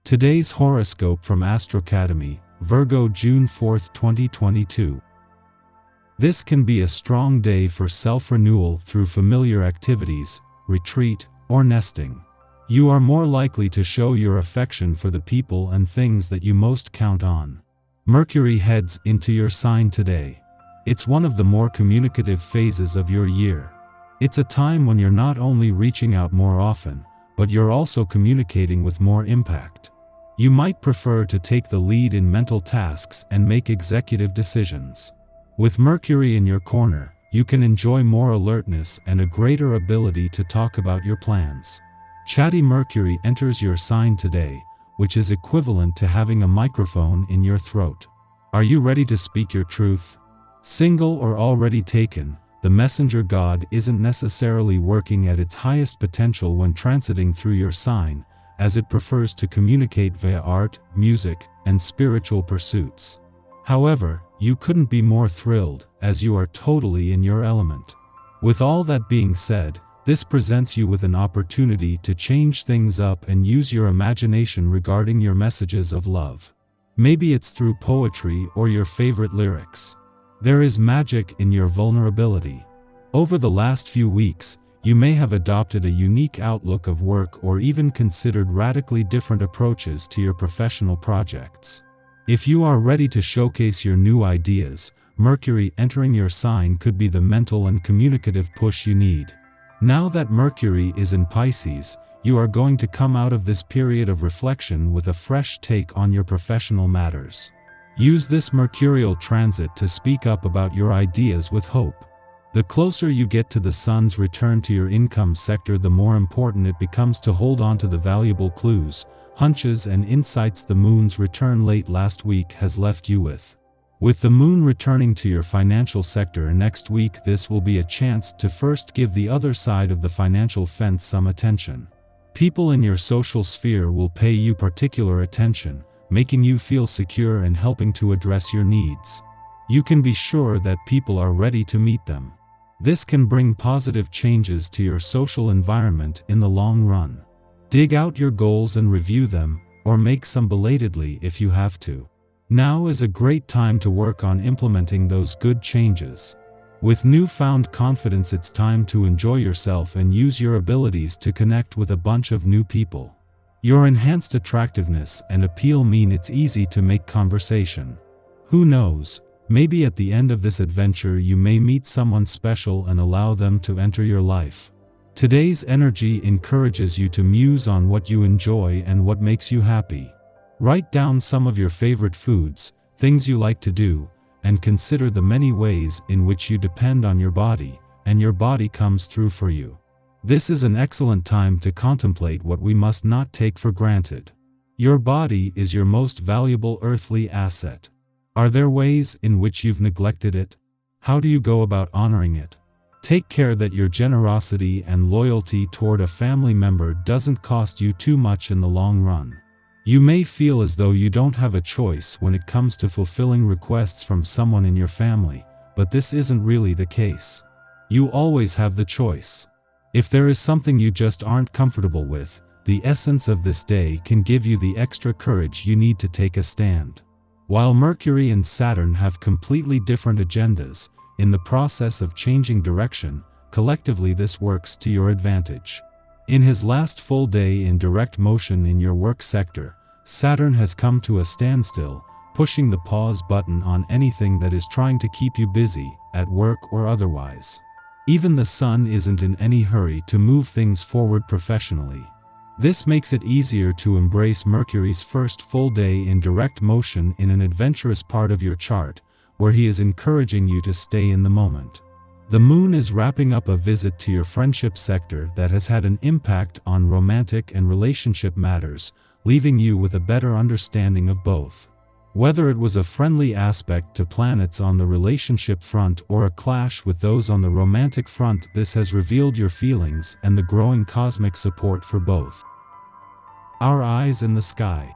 Today's horoscope from Astrocademy, Virgo June 4, 2022. This can be a strong day for self-renewal through familiar activities, retreat, or nesting. You are more likely to show your affection for the people and things that you most count on. Mercury heads into your sign today. It's one of the more communicative phases of your year. It's a time when you're not only reaching out more often, but you're also communicating with more impact. You might prefer to take the lead in mental tasks and make executive decisions. With Mercury in your corner, you can enjoy more alertness and a greater ability to talk about your plans. Chatty Mercury enters your sign today, which is equivalent to having a microphone in your throat. Are you ready to speak your truth? Single or already taken, the messenger god isn't necessarily working at its highest potential when transiting through your sign, as it prefers to communicate via art, music, and spiritual pursuits. However, you couldn't be more thrilled, as you are totally in your element. With all that being said, this presents you with an opportunity to change things up and use your imagination regarding your messages of love. Maybe it's through poetry or your favorite lyrics. There is magic in your vulnerability. Over the last few weeks, you may have adopted a unique outlook of work or even considered radically different approaches to your professional projects. If you are ready to showcase your new ideas, Mercury entering your sign could be the mental and communicative push you need. Now that Mercury is in Pisces, you are going to come out of this period of reflection with a fresh take on your professional matters. Use this mercurial transit to speak up about your ideas with hope. The closer you get to the sun's return to your income sector, the more important it becomes to hold on to the valuable clues, hunches and insights the moon's return late last week has left you with. With the moon returning to your financial sector next week, this will be a chance to first give the other side of the financial fence some attention. People in your social sphere will pay you particular attention, making you feel secure and helping to address your needs. You can be sure that people are ready to meet them. This can bring positive changes to your social environment in the long run. Dig out your goals and review them, or make some belatedly if you have to. Now is a great time to work on implementing those good changes. With newfound confidence, it's time to enjoy yourself and use your abilities to connect with a bunch of new people. Your enhanced attractiveness and appeal mean it's easy to make conversation. Who knows, maybe at the end of this adventure you may meet someone special and allow them to enter your life. Today's energy encourages you to muse on what you enjoy and what makes you happy. Write down some of your favorite foods, things you like to do, and consider the many ways in which you depend on your body, and your body comes through for you. This is an excellent time to contemplate what we must not take for granted. Your body is your most valuable earthly asset. Are there ways in which you've neglected it? How do you go about honoring it? Take care that your generosity and loyalty toward a family member doesn't cost you too much in the long run. You may feel as though you don't have a choice when it comes to fulfilling requests from someone in your family, but this isn't really the case. You always have the choice. If there is something you just aren't comfortable with, the essence of this day can give you the extra courage you need to take a stand. While Mercury and Saturn have completely different agendas, in the process of changing direction, collectively this works to your advantage. In his last full day in direct motion in your work sector, Saturn has come to a standstill, pushing the pause button on anything that is trying to keep you busy, at work or otherwise. Even the sun isn't in any hurry to move things forward professionally. This makes it easier to embrace Mercury's first full day in direct motion in an adventurous part of your chart, where he is encouraging you to stay in the moment. The moon is wrapping up a visit to your friendship sector that has had an impact on romantic and relationship matters, leaving you with a better understanding of both. Whether it was a friendly aspect to planets on the relationship front or a clash with those on the romantic front, this has revealed your feelings and the growing cosmic support for both. Our eyes in the sky.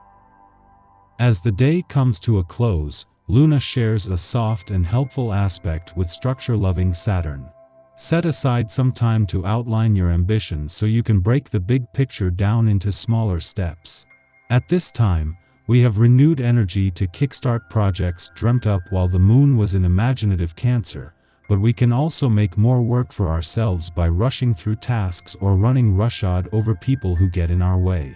As the day comes to a close, Luna shares a soft and helpful aspect with structure-loving Saturn. Set aside some time to outline your ambitions so you can break the big picture down into smaller steps. At this time, we have renewed energy to kickstart projects dreamt up while the moon was in imaginative Cancer, but we can also make more work for ourselves by rushing through tasks or running roughshod over people who get in our way.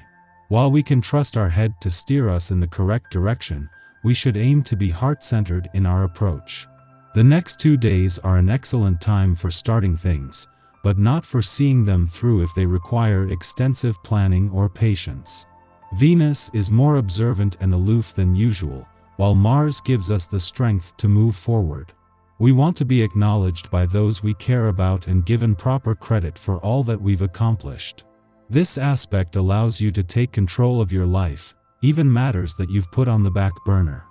While we can trust our head to steer us in the correct direction, we should aim to be heart-centered in our approach. The next 2 days are an excellent time for starting things, but not for seeing them through if they require extensive planning or patience. Venus is more observant and aloof than usual, while Mars gives us the strength to move forward. We want to be acknowledged by those we care about and given proper credit for all that we've accomplished. This aspect allows you to take control of your life, even matters that you've put on the back burner.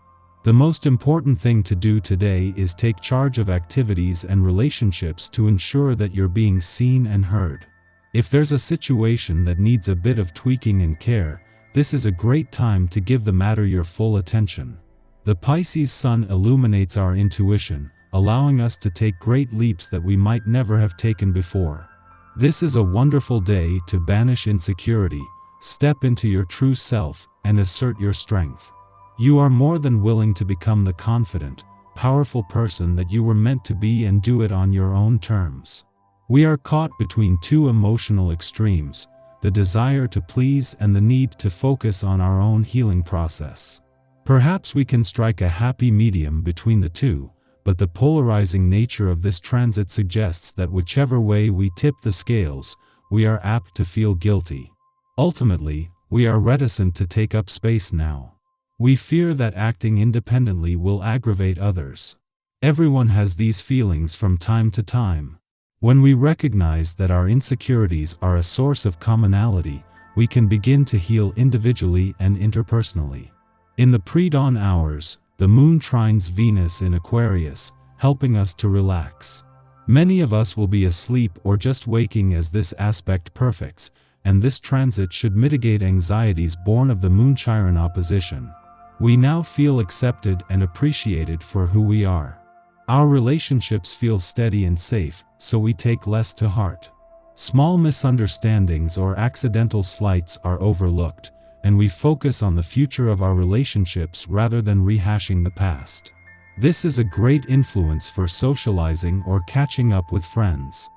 The most important thing to do today is take charge of activities and relationships to ensure that you're being seen and heard. If there's a situation that needs a bit of tweaking and care, this is a great time to give the matter your full attention. The Pisces sun illuminates our intuition, allowing us to take great leaps that we might never have taken before. This is a wonderful day to banish insecurity, step into your true self, and assert your strength. You are more than willing to become the confident, powerful person that you were meant to be and do it on your own terms. We are caught between two emotional extremes, the desire to please and the need to focus on our own healing process. Perhaps we can strike a happy medium between the two, but the polarizing nature of this transit suggests that whichever way we tip the scales, we are apt to feel guilty. Ultimately, we are reticent to take up space now. We fear that acting independently will aggravate others. Everyone has these feelings from time to time. When we recognize that our insecurities are a source of commonality, we can begin to heal individually and interpersonally. In the pre-dawn hours, the moon trines Venus in Aquarius, helping us to relax. Many of us will be asleep or just waking as this aspect perfects, and this transit should mitigate anxieties born of the Moon-Chiron opposition. We now feel accepted and appreciated for who we are. Our relationships feel steady and safe, so we take less to heart. Small misunderstandings or accidental slights are overlooked, and we focus on the future of our relationships rather than rehashing the past. This is a great influence for socializing or catching up with friends.